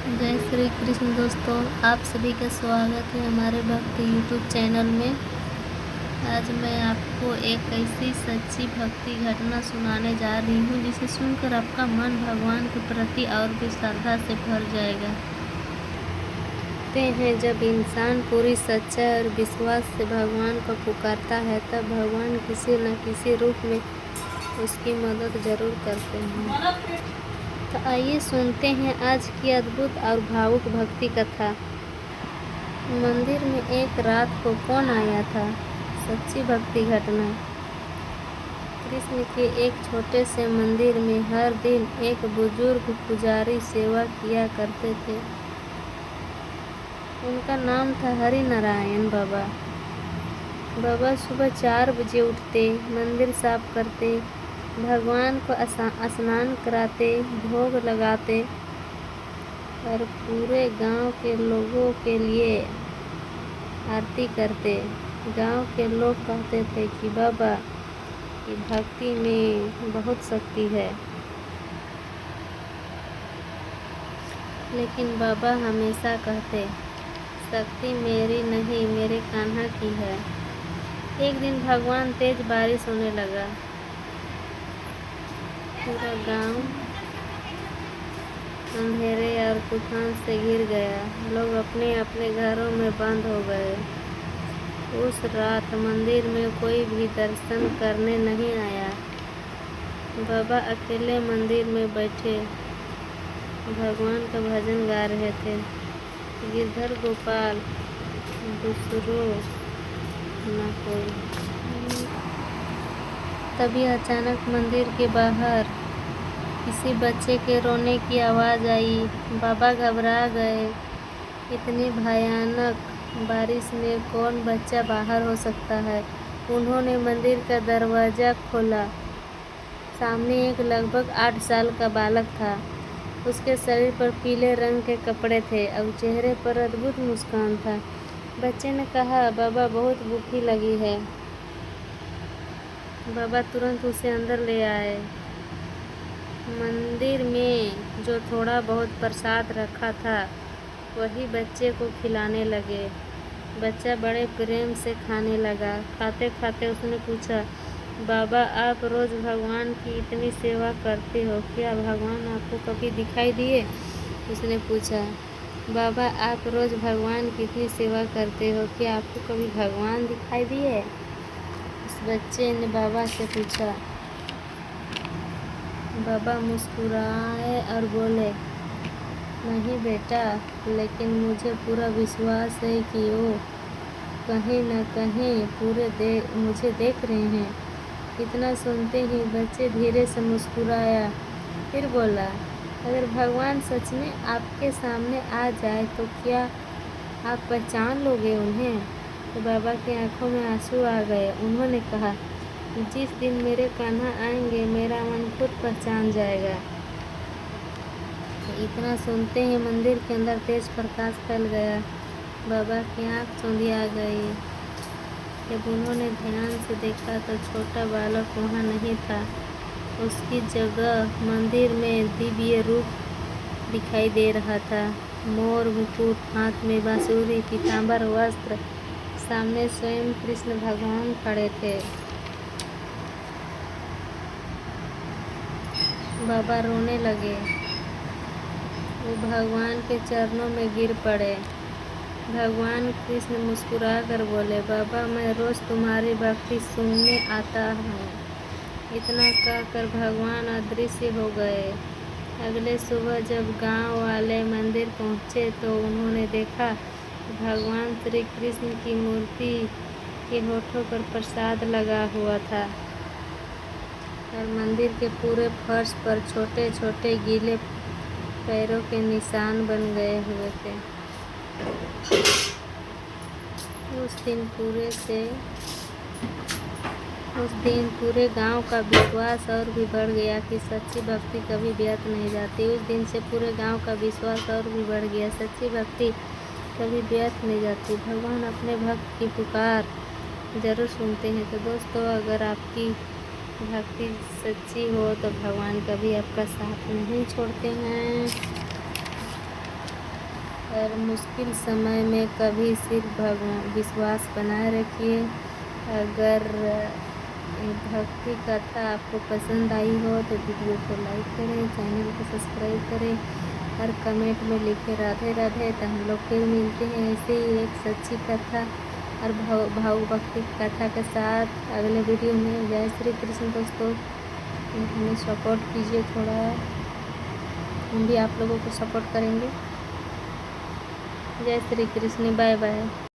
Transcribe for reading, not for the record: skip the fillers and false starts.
जय श्री कृष्ण दोस्तों, आप सभी का स्वागत है हमारे भक्ति यूट्यूब चैनल में। आज मैं आपको एक ऐसी सच्ची भक्ति घटना सुनाने जा रही हूँ जिसे सुनकर आपका मन भगवान के प्रति और भी श्रद्धा से भर जाएगा। कहते हैं जब इंसान पूरी सच्चाई और विश्वास से भगवान को पुकारता है तब भगवान किसी न किसी रूप में उसकी मदद जरूर करते हैं। तो आइए सुनते हैं आज की अद्भुत और भावुक भक्ति कथा। मंदिर में एक रात को कौन आया था? सच्ची भक्ति घटना। कृष्ण के एक छोटे से मंदिर में हर दिन एक बुजुर्ग पुजारी सेवा किया करते थे। उनका नाम था हरि नारायण बाबा। बाबा सुबह 4 बजे उठते, मंदिर साफ करते, भगवान को स्नान कराते, भोग लगाते और पूरे गांव के लोगों के लिए आरती करते। गांव के लोग कहते थे कि बाबा की भक्ति में बहुत शक्ति है। लेकिन बाबा हमेशा कहते, शक्ति मेरी नहीं, मेरे कान्हा की है। एक दिन भगवान तेज बारिश होने लगा। पूरा गांव अंधेरे और तूफान से घिर गया। लोग अपने अपने घरों में बंद हो गए। उस रात मंदिर में कोई भी दर्शन करने नहीं आया। बाबा अकेले मंदिर में बैठे भगवान का भजन गा रहे थे। गिरधर गोपाल दूसरों न कोई। तभी अचानक मंदिर के बाहर किसी बच्चे के रोने की आवाज़ आई। बाबा घबरा गए। इतनी भयानक बारिश में कौन बच्चा बाहर हो सकता है? उन्होंने मंदिर का दरवाज़ा खोला। सामने एक लगभग 8 साल का बालक था। उसके शरीर पर पीले रंग के कपड़े थे और चेहरे पर अद्भुत मुस्कान था। बच्चे ने कहा, बाबा बहुत भूखी लगी है। बाबा तुरंत उसे अंदर ले आए। मंदिर में जो थोड़ा बहुत प्रसाद रखा था वही बच्चे को खिलाने लगे। बच्चा बड़े प्रेम से खाने लगा। खाते खाते उसने पूछा, बाबा आप रोज़ भगवान की इतनी सेवा करते हो, क्या भगवान आपको कभी दिखाई दिए? उसने पूछा, बाबा आप रोज़ भगवान की इतनी सेवा करते हो, क्या आपको कभी भगवान दिखाई दिए? उस बच्चे ने बाबा से पूछा। बाबा मुस्कुराए और बोले, नहीं बेटा, लेकिन मुझे पूरा विश्वास है कि वो कहीं न कहीं मुझे देख रहे हैं। इतना सुनते ही बच्चे धीरे से मुस्कुराया। फिर बोला, अगर भगवान सच में आपके सामने आ जाए तो क्या आप पहचान लोगे उन्हें? तो बाबा की आंखों में आंसू आ गए। उन्होंने कहा, जिस दिन मेरे कान्हा आएंगे मेरा मन खुद पहचान जाएगा। तो इतना सुनते ही मंदिर के अंदर तेज प्रकाश फैल गया। बाबा की आँख चौंधिया गई। जब उन्होंने ध्यान से देखा तो छोटा बालक वहाँ नहीं था। उसकी जगह मंदिर में दिव्य रूप दिखाई दे रहा था। मोर मुकुट, हाथ में बांसुरी, पीतांबर वस्त्र, सामने स्वयं कृष्ण भगवान खड़े थे। बाबा रोने लगे। वो भगवान के चरणों में गिर पड़े। भगवान कृष्ण मुस्कुरा कर बोले, बाबा मैं रोज़ तुम्हारी भक्ति सुनने आता हूँ। इतना कहकर भगवान अदृश्य हो गए। अगले सुबह जब गांव वाले मंदिर पहुँचे तो उन्होंने देखा भगवान श्री कृष्ण की मूर्ति के होठों पर प्रसाद लगा हुआ था और मंदिर के पूरे फर्श पर छोटे छोटे गीले पैरों के निशान बन गए हुए थे। उस दिन पूरे गांव का विश्वास और भी बढ़ गया कि सच्ची भक्ति कभी व्यर्थ नहीं जाती। उस दिन से पूरे गांव का विश्वास और भी बढ़ गया, सच्ची भक्ति कभी व्यर्थ नहीं जाती। भगवान अपने भक्त की पुकार ज़रूर सुनते हैं। तो दोस्तों, अगर आपकी भक्ति सच्ची हो तो भगवान कभी आपका साथ नहीं छोड़ते हैं। और मुश्किल समय में कभी सिर्फ भगवान विश्वास बनाए रखिए। अगर भक्ति कथा आपको पसंद आई हो तो वीडियो को लाइक करें, चैनल को सब्सक्राइब करें और कमेंट में लिखें राधे राधे। तो हम लोग फिर मिलते हैं ऐसे ही एक सच्ची कथा और भाव भक्ति कथा के साथ अगले वीडियो में। जय श्री कृष्ण दोस्तों, हमें सपोर्ट कीजिए थोड़ा, हम भी आप लोगों को सपोर्ट करेंगे। जय श्री कृष्ण, बाय बाय।